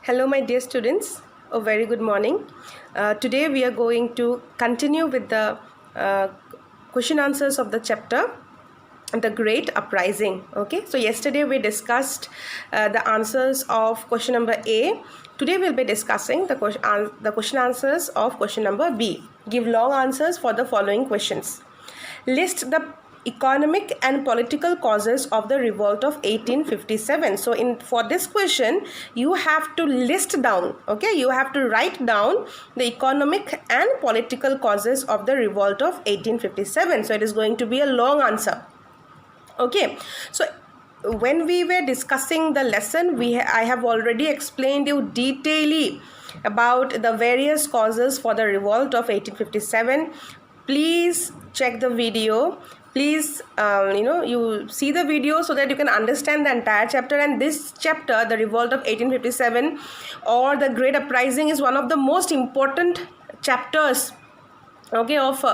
Hello my dear students, a very good morning. Today we are going to continue with the question answers of the chapter The Great Uprising. Okay, so yesterday we discussed the answers of question number A. Today we'll be discussing the question answers of question number B. Give long answers for the following questions. List the economic and political causes of the revolt of 1857. So for this question you have to list down, okay, you have to write down the economic and political causes of the revolt of 1857. So it is going to be a long answer. Okay, so when we were discussing the lesson, I have already explained you detailedly about the various causes for the revolt of 1857. Please check the video. Please, you see the video so that you can understand the entire chapter. And this chapter, the revolt of 1857 or the Great Uprising, is one of the most important chapters, okay, of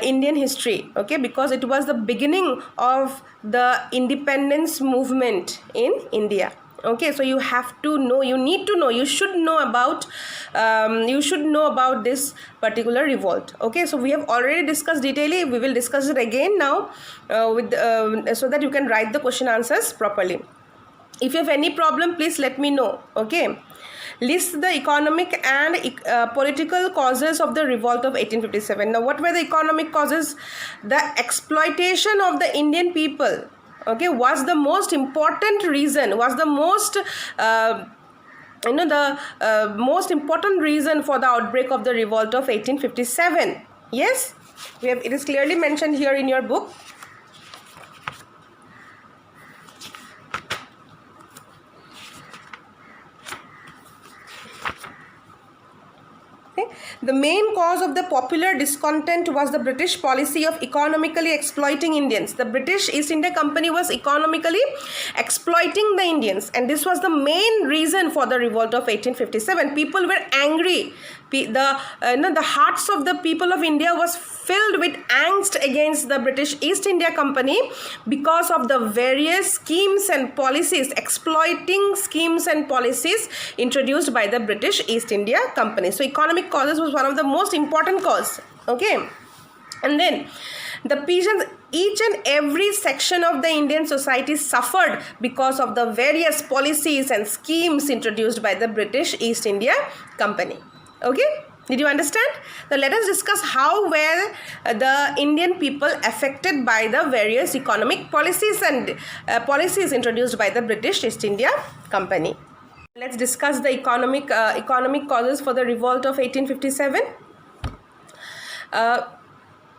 Indian history, okay, because it was the beginning of the independence movement in India. Okay, so you have to know, you need to know, you should know about this particular revolt. Okay, so we have already discussed detailedly. We will discuss it again now so that you can write the question answers properly. If you have any problem, please let me know. Okay, list the economic and political causes of the revolt of 1857. Now, what were the economic causes? The exploitation of the Indian people, okay, was the most important reason, was the most most important reason for the outbreak of the revolt of 1857. Yes, it is clearly mentioned here in your book. The main cause of the popular discontent was the British policy of economically exploiting Indians. The British East India Company was economically exploiting the Indians, and this was the main reason for the revolt of 1857. People were angry. The hearts of the people of India was filled with angst against the British East India Company because of the various schemes and policies, exploiting schemes and policies introduced by the British East India Company. So economic causes was one of the most important cause. Okay, and then the peasants, each and every section of the Indian society suffered because of the various policies and schemes introduced by the British East India Company. Okay, did you understand? Now let us discuss how were the Indian people affected by the various economic policies and policies introduced by the British East India Company. Let's discuss the economic causes for the revolt of 1857.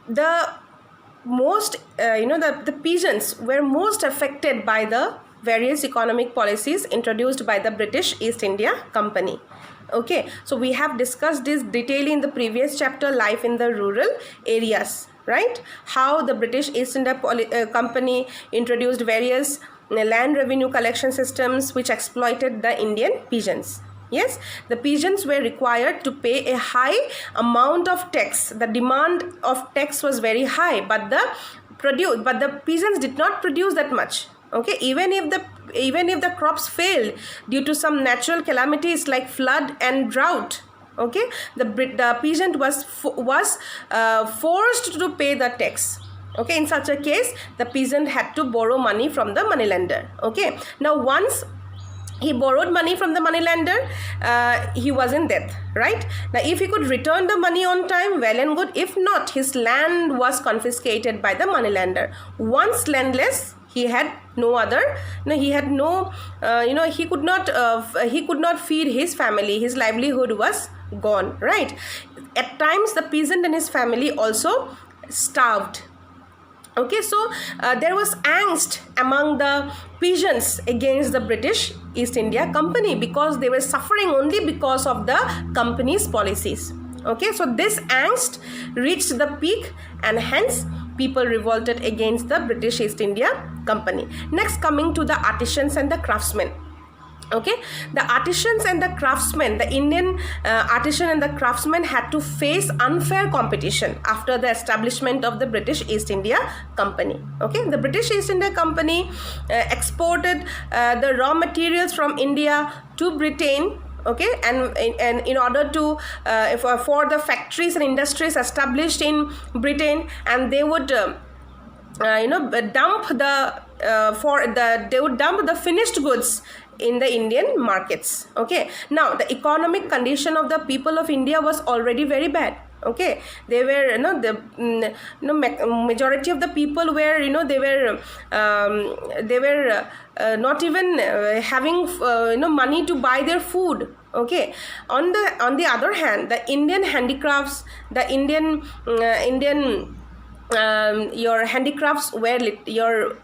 The peasants were most affected by the various economic policies introduced by the British East India Company. Okay, so we have discussed this detailedly in the previous chapter, Life in the Rural Areas, right? How the British East India Company introduced various land revenue collection systems which exploited the Indian peasants. Yes, the peasants were required to pay a high amount of tax. The demand of tax was very high, but the peasants did not produce that much. Okay, even if the crops failed due to some natural calamities like flood and drought, okay, the peasant was forced to pay the tax. Okay, in such a case, the peasant had to borrow money from the moneylender. Okay, now once he borrowed money from the moneylender, he was in debt, right? Now, if he could return the money on time, well and good. If not, his land was confiscated by the moneylender. Once landless, he had no other. No, he had no. He could not feed his family. His livelihood was gone, right? At times, the peasant and his family also starved. Okay, so there was angst among the peasants against the British East India Company because they were suffering only because of the company's policies. Okay, so this angst reached the peak and hence people revolted against the British East India Company. Next, coming to the artisans and the craftsmen. Okay, the artisans and the craftsmen, the Indian artisan and the craftsmen had to face unfair competition after the establishment of the British East India Company. Okay, the British East India Company exported the raw materials from India to Britain. okay, and in order to for the factories and industries established in Britain, and they would dump they would dump the finished goods in the Indian markets. Okay, now the economic condition of the people of India was already very bad. Okay, they were majority of the people were they were not even having money to buy their food. Okay, on the other hand, the Indian handicrafts, the Indian your handicrafts were your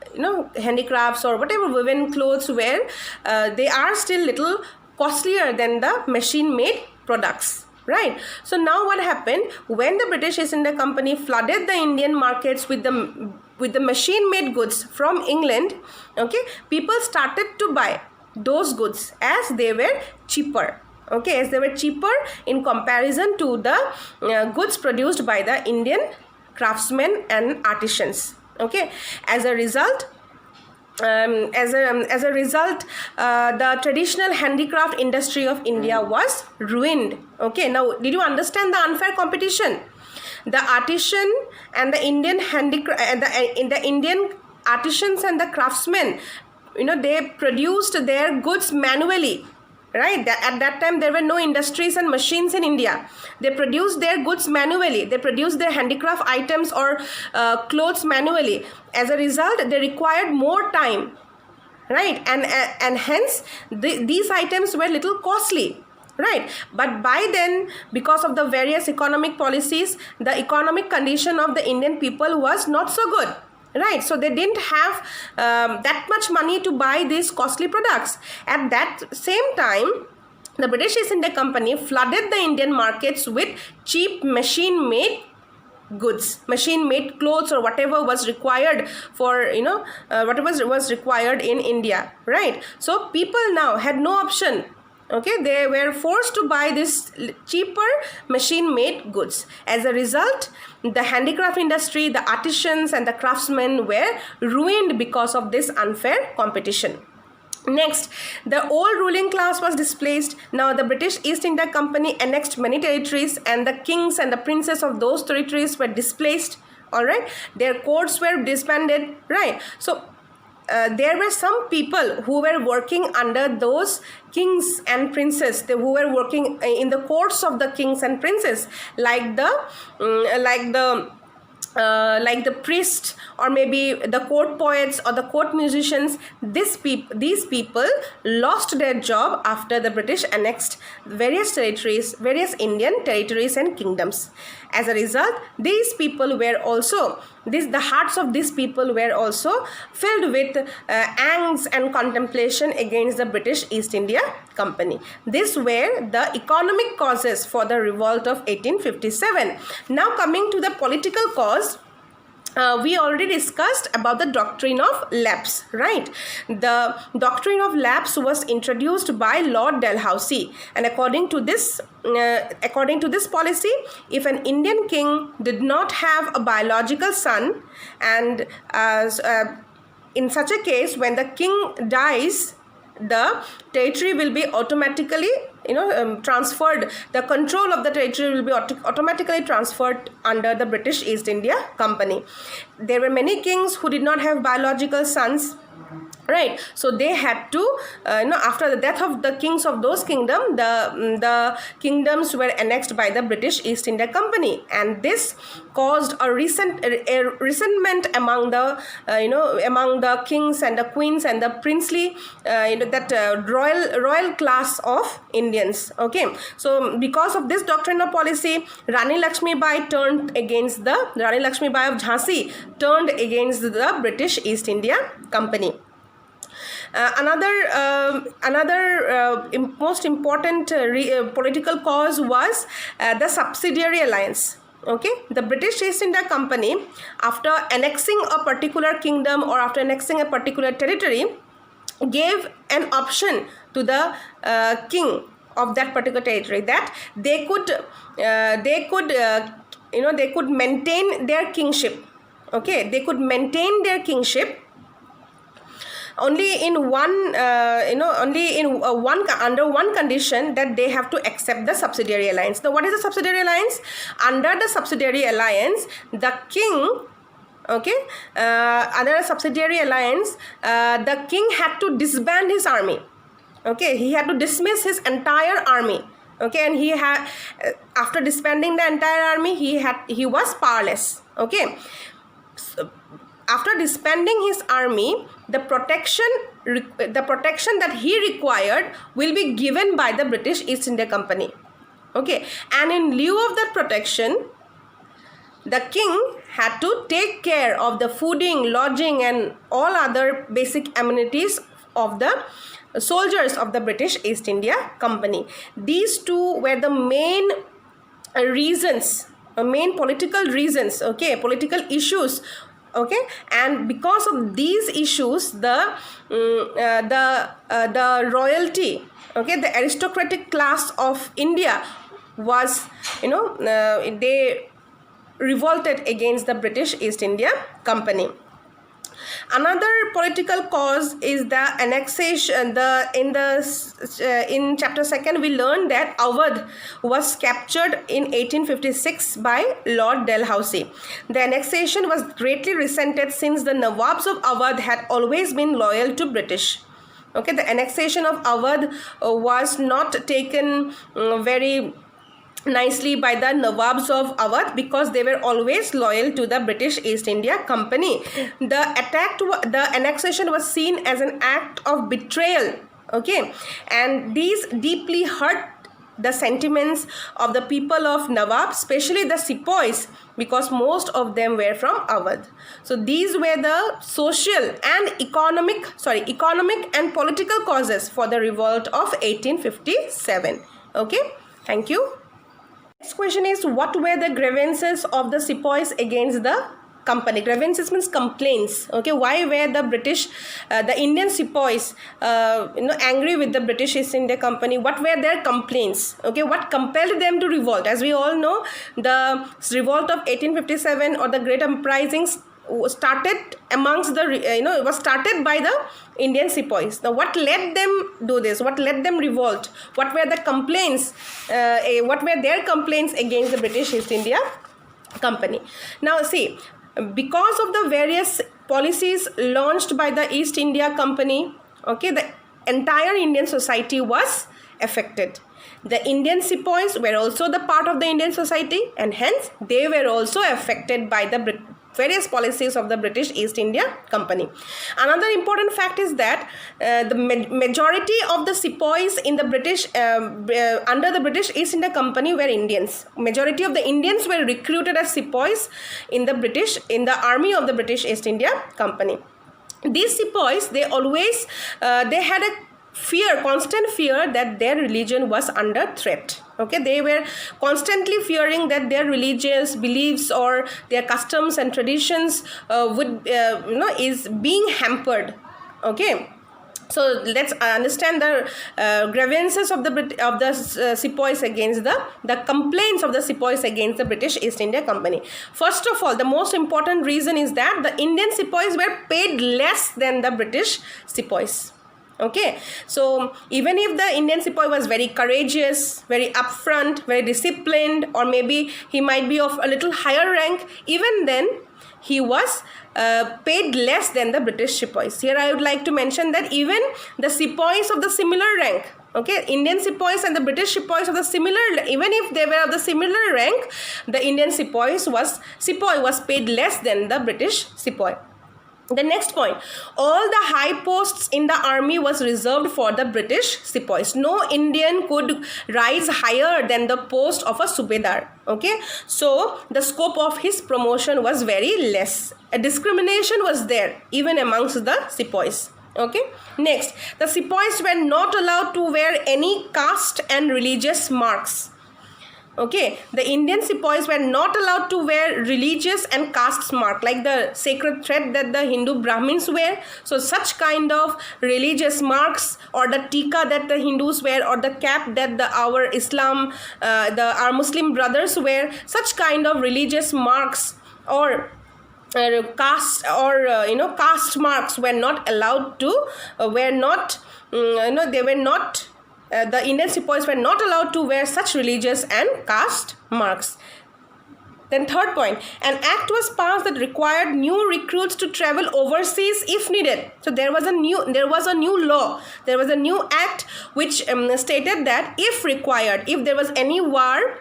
handicrafts or whatever woven clothes were they are still little costlier than the machine made products, right? So now what happened, when the British East India Company flooded the Indian markets with the machine made goods from England, okay, people started to buy those goods as they were cheaper. Okay, as they were cheaper in comparison to the goods produced by the Indian craftsmen and artisans. Okay, as a result, the traditional handicraft industry of India was ruined. Okay, now did you understand the unfair competition? The artisan and the Indian the Indian artisans and the craftsmen, they produced their goods manually. Right, at that time there were no industries and machines in India. They produced their goods manually. They produced their handicraft items or clothes manually. As a result, they required more time, right? And hence these items were little costly, right? But by then, because of the various economic policies, the economic condition of the Indian people was not so good. Right, so they didn't have that much money to buy these costly products. At that same time, the British East India Company flooded the Indian markets with cheap machine-made goods, machine-made clothes, or whatever was required for whatever was required in India. Right, so people now had no option. Okay, they were forced to buy this cheaper machine-made goods. As a result, the handicraft industry, the artisans and the craftsmen were ruined because of this unfair competition. Next, the old ruling class was displaced. Now, the British East India Company annexed many territories, and the kings and the princes of those territories were displaced. All right, their courts were disbanded. Right, so there were some people who were working under those kings and princes, who were working in the courts of the kings and princes, like the priest, or maybe the court poets or the court musicians. These people lost their job after the British annexed various Indian territories and kingdoms. As a result, these people were also the hearts of these people were also filled with angst and contemplation against the British East India Company. These were the economic causes for the revolt of 1857. Now coming to the political cause, we already discussed about the doctrine of lapse, right? The doctrine of lapse was introduced by Lord Dalhousie, and according to this policy, if an Indian king did not have a biological son, and in such a case, when the king dies, the territory will be automatically transferred. The control of the territory will be automatically transferred under the British East India Company. There were many kings who did not have biological sons, right? So they had to after the death of the kings of those kingdoms, the kingdoms were annexed by the British East India Company, and this caused a resentment among the kings and the queens and the princely royal class of Indians. Okay, so because of this doctrinal policy, Rani Lakshmi Bai of Jhansi turned against the British East India Company. Another most important political cause was the Subsidiary Alliance. Okay, the British East India Company, after annexing a particular kingdom or after annexing a particular territory, gave an option to the king of that particular territory that they could maintain their kingship. Okay, they could maintain their kingship only in one under one condition, that they have to accept the subsidiary alliance. Now what is the subsidiary alliance? Under the subsidiary alliance, the king, okay, under a subsidiary alliance, the king had to disband his army. Okay, he had to dismiss his entire army. Okay, and he had, after disbanding the entire army, he was powerless. Okay, so after disbanding his army, the protection that he required will be given by the British East India Company. Okay, and in lieu of that protection, the king had to take care of the fooding, lodging, and all other basic amenities of the soldiers of the British East India Company. These two were the main reasons, main political reasons, okay, political issues. Okay, and because of these issues, the royalty, okay, the aristocratic class of India was, they revolted against the British East India Company. Another political cause is the annexation. In chapter 2 we learned that Awadh was captured in 1856 by Lord Dalhousie. The annexation was greatly resented since the Nawabs of Awadh had always been loyal to British. Okay, the annexation of Awadh was not taken very nicely by the Nawabs of Awadh because they were always loyal to the British East India Company. The annexation was seen as an act of betrayal. Okay, and these deeply hurt the sentiments of the people of Nawab, especially the sepoys, because most of them were from Awadh. So these were the social and economic and political causes for the revolt of 1857. Okay, thank you. Next question is, what were the grievances of the sepoys against the company? Grievances means complaints. Okay, why were the Indian sepoys, angry with the British East India Company? What were their complaints? Okay, what compelled them to revolt? As we all know, the revolt of 1857 or the Great Uprising started amongst the, it was started by the Indian sepoys. Now, what led them do this? What led them revolt? What were the complaints? What were their complaints against the British East India Company? Now, see, because of the various policies launched by the East India Company, okay, the entire Indian society was affected. The Indian sepoys were also the part of the Indian society, and hence they were also affected by the various policies of the British East India Company. Another important fact is that the majority of the sepoys in the British under the British East India Company were Indians. Majority of the Indians were recruited as sepoys in the army of the British East India Company. These sepoys, they had a constant fear that their religion was under threat. Okay, they were constantly fearing that their religious beliefs or their customs and traditions is being hampered. Okay, so let's understand the grievances of the sepoys against the complaints of the sepoys against the British East India Company. First of all, the most important reason is that the Indian sepoys were paid less than the British sepoys. Okay, so even if the Indian sepoy was very courageous, very upfront, very disciplined, or maybe he might be of a little higher rank, even then he was paid less than the British sepoys. Here I would like to mention that even the sepoys of the similar rank, okay, Indian sepoys and the British sepoys of the similar, even if they were of the similar rank, the Indian sepoy was paid less than the British sepoy. The next point, all the high posts in the army was reserved for the British sepoys. No Indian could rise higher than the post of a subedar. Okay, so the scope of his promotion was very less. A discrimination was there even amongst the sepoys. Okay, next, the sepoys were not allowed to wear any caste and religious marks. Okay, the Indian sepoys were not allowed to wear religious and caste mark like the sacred thread that the Hindu Brahmins wear. So such kind of religious marks, or the tika that the Hindus wear, or the cap that our Muslim brothers wear, such kind of religious marks or caste or caste marks were not allowed to were not they were not the Indian sepoys were not allowed to wear such religious and caste marks. Then third point, an act was passed that required new recruits to travel overseas if needed. So there was a new law, there was a new act which stated that if required, if there was any war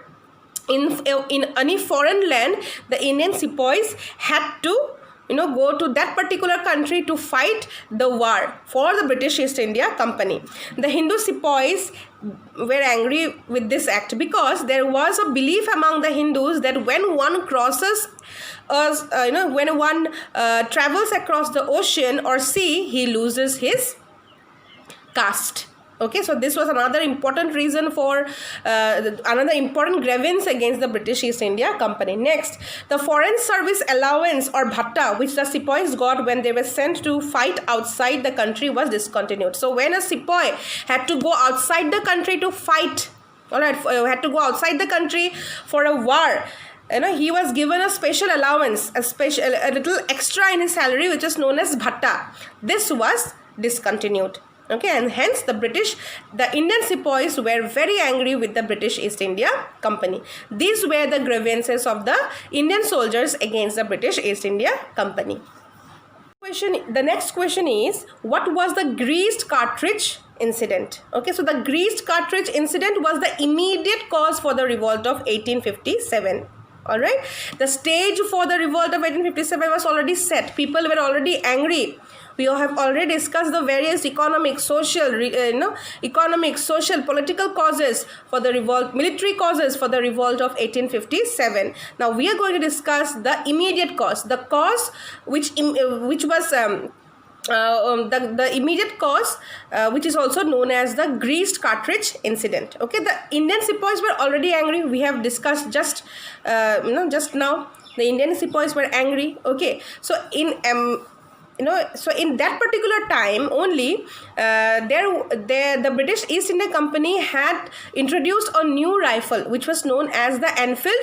in any foreign land, the Indian sepoys had to go to that particular country to fight the war for the British East India Company. The Hindu sepoys were angry with this act because there was a belief among the Hindus that when one crosses when one travels across the ocean or sea, he loses his caste. Okay, so this was another important reason for another important grievance against the British East India Company. Next, the foreign service allowance or bhatta which the sepoys got when they were sent to fight outside the country was discontinued. So when a sepoy had to go outside the country to fight, had to go outside the country for a war, he was given a special allowance, a little extra in his salary, which is known as bhatta. This was discontinued. Okay, and hence the Indian sepoys were very angry with the British East India Company. These were the grievances of the Indian soldiers against the British East India Company. The next question is, what was the greased cartridge incident? Okay, so the greased cartridge incident was the immediate cause for the revolt of 1857. All right, the stage for the revolt of 1857 was already set. People were already angry. We have already discussed the various economic, social, political causes for the revolt, military causes for the revolt of 1857. Now we are going to discuss the immediate cause, the cause which was the immediate cause, which is also known as the greased cartridge incident. Okay, the Indian sepoys were already angry. We have discussed just now. The Indian sepoys were angry. Okay, so so in that particular time only, the British East India Company had introduced a new rifle which was known as the Enfield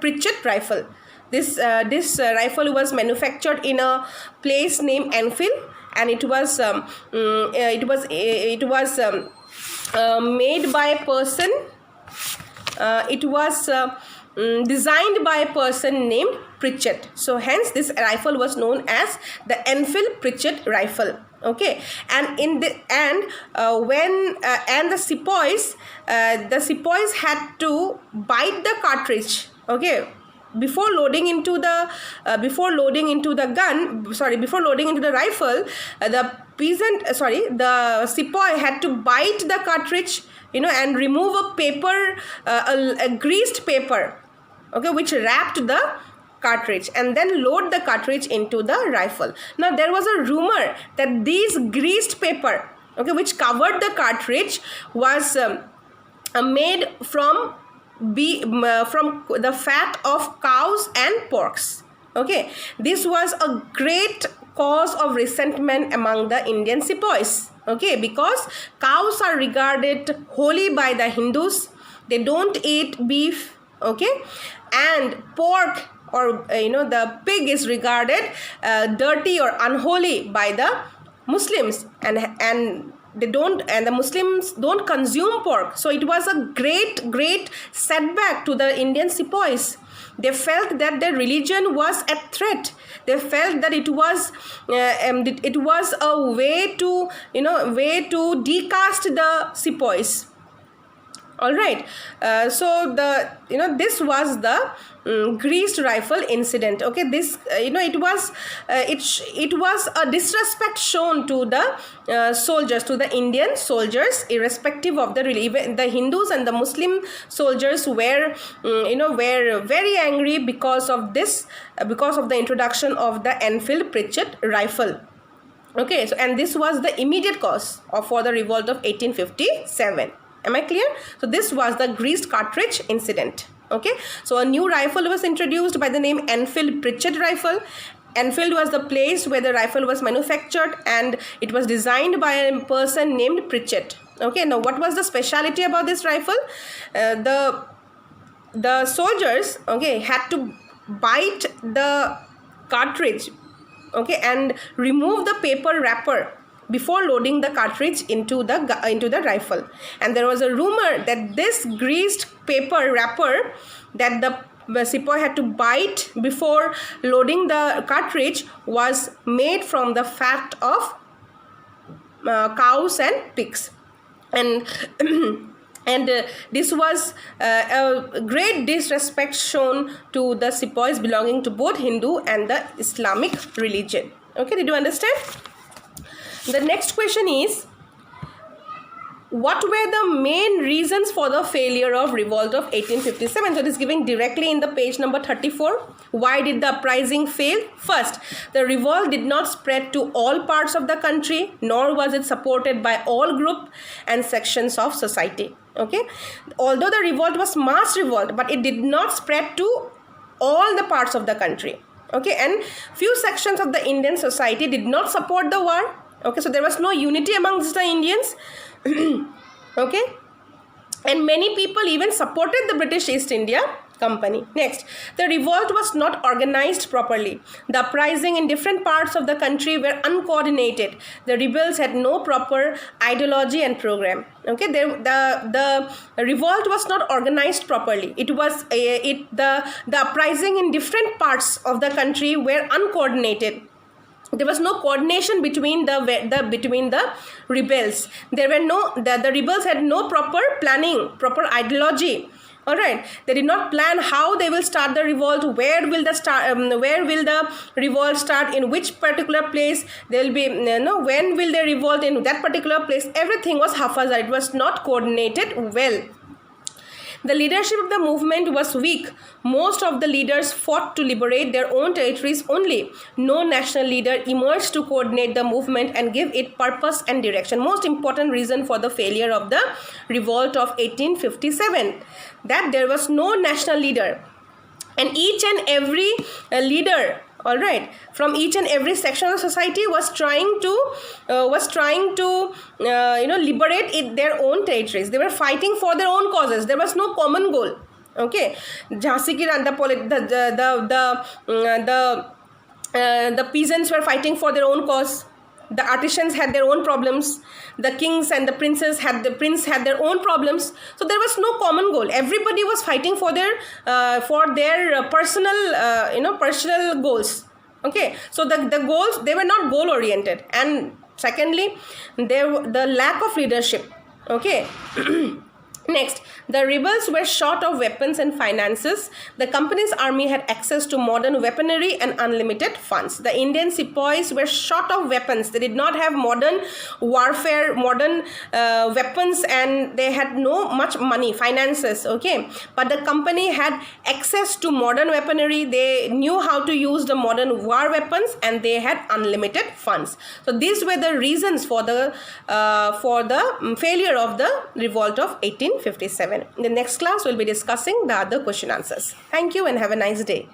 Pritchard rifle. This rifle was manufactured in a place named Enfield, and it was made by a person. It was designed by a person named Pritchard. So hence this rifle was known as the Enfield Pritchard rifle. Okay, and the sepoys had to bite the cartridge. Okay, before loading into the rifle, the sepoy had to bite the cartridge, and remove a paper, a greased paper, okay, which wrapped the cartridge, and then load the cartridge into the rifle. Now there was a rumor that these greased paper, okay, which covered the cartridge, was made from the fat of cows and porks. Okay, this was a great cause of resentment among the Indian sepoys. Okay, because cows are regarded holy by the Hindus. They don't eat beef. Okay, and pork, or the pig, is regarded dirty or unholy by the Muslims, and the Muslims don't consume pork. So it was a great setback to the Indian sepoys. They felt that their religion was at threat. They felt that it was a way to decast the sepoys. All right, so this was the greased rifle incident. Okay, this it was a disrespect shown to the soldiers, to the Indian soldiers, irrespective of the religion. The Hindus and the Muslim soldiers were very angry because of this, because of the introduction of the Enfield Pritchard rifle. Okay, so and this was the immediate cause for the revolt of 1857. Am I clear? So this was the greased cartridge incident. Okay, so a new rifle was introduced by the name Enfield Pritchard rifle. Enfield was the place where the rifle was manufactured, and it was designed by a person named Pritchard. Okay, now what was the speciality about this rifle? The soldiers, okay, had to bite the cartridge, okay, and remove the paper wrapper before loading the cartridge into the rifle. And there was a rumor that this greased paper wrapper that the sepoy had to bite before loading the cartridge was made from the fat of cows and pigs. And and this was a great disrespect shown to the sepoys belonging to both Hindu and the Islamic religion. Okay, did you understand? The next question is, what were the main reasons for the failure of revolt of 1857? So it is given directly in the page number 34. Why did the uprising fail? First, the revolt did not spread to all parts of the country, nor was it supported by all groups and sections of society. Okay, although the revolt was mass revolt, but it did not spread to all the parts of the country. Okay, and few sections of the Indian society did not support the war. Okay, so there was no unity amongst the Indians. Okay, and many people even supported the British East India Company. Next, the revolt was not organized properly. The uprising in different parts of the country were uncoordinated. The rebels had no proper ideology and program. Okay, the revolt was not organized properly. It was the uprising in different parts of the country were uncoordinated. There was no coordination between the rebels. There were the rebels had no proper planning, proper ideology. All right, they did not plan how they will start the revolt. Where will the revolt start? In which particular place there will be? When will they revolt in that particular place? Everything was haphazard. It was not coordinated well. The leadership of the movement was weak. Most of the leaders fought to liberate their own territories only. No national leader emerged to coordinate the movement and give it purpose and direction. Most important reason for the failure of the revolt of 1857, that there was no national leader. And each and every leader, all right, from each and every section of society was trying to liberate their own territories. They were fighting for their own causes. There was no common goal. Okay, Jhansi ki Rani, the peasants were fighting for their own cause. The artisans had their own problems. The kings and the princes had their own problems. So there was no common goal. Everybody was fighting for their personal goals. Okay, so the goals, they were not goal oriented. And secondly, the lack of leadership. Okay. Next, the rebels were short of weapons and finances. The company's army had access to modern weaponry and unlimited funds. The Indian sepoys were short of weapons. They did not have modern warfare, modern weapons, and they had no much money, finances, okay. But the company had access to modern weaponry. They knew how to use the modern war weapons, and they had unlimited funds. So these were the reasons for the failure of the revolt of 1857. In the next class, we'll be discussing the other question answers. Thank you and have a nice day.